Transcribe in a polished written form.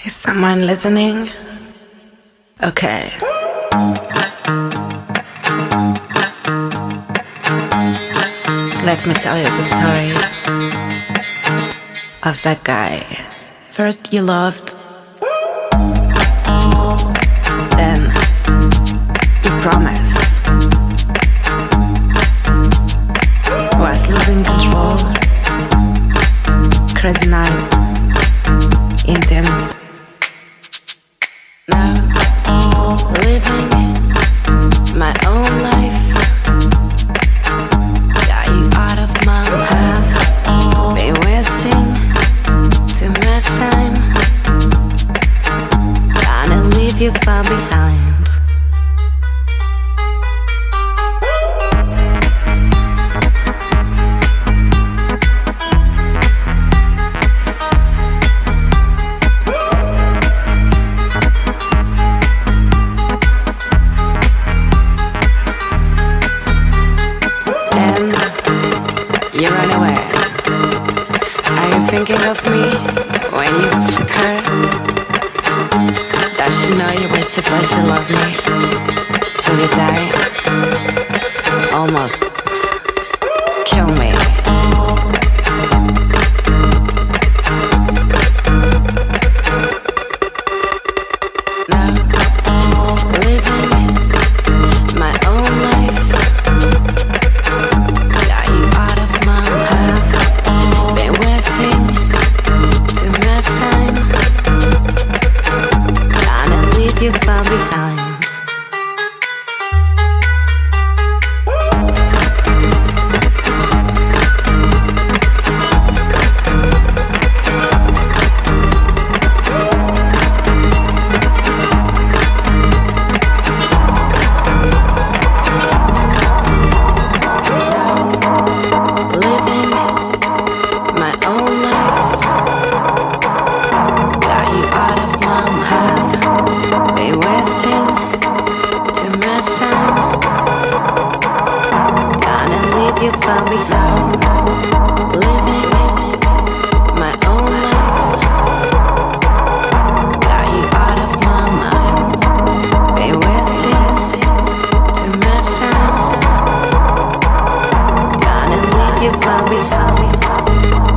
Is someone listening? Okay. Let me tell you the story of that guy. First you loved, then you promised. Was losing control. Crazy night, intense. Now living my own life. Got you out of my have been wasting too much time. Gonna leave you far behind. You run away. Are you thinking of me when you took her? Does she know you were supposed to love me till you die? Almost kill me. Now living my own life. You far behind. Living my own life. Got you out of my have been wasting too much time. Gonna leave you far behind. Living my own life. Got you out of my mind. Been wasting too much time. Gonna leave you far behind.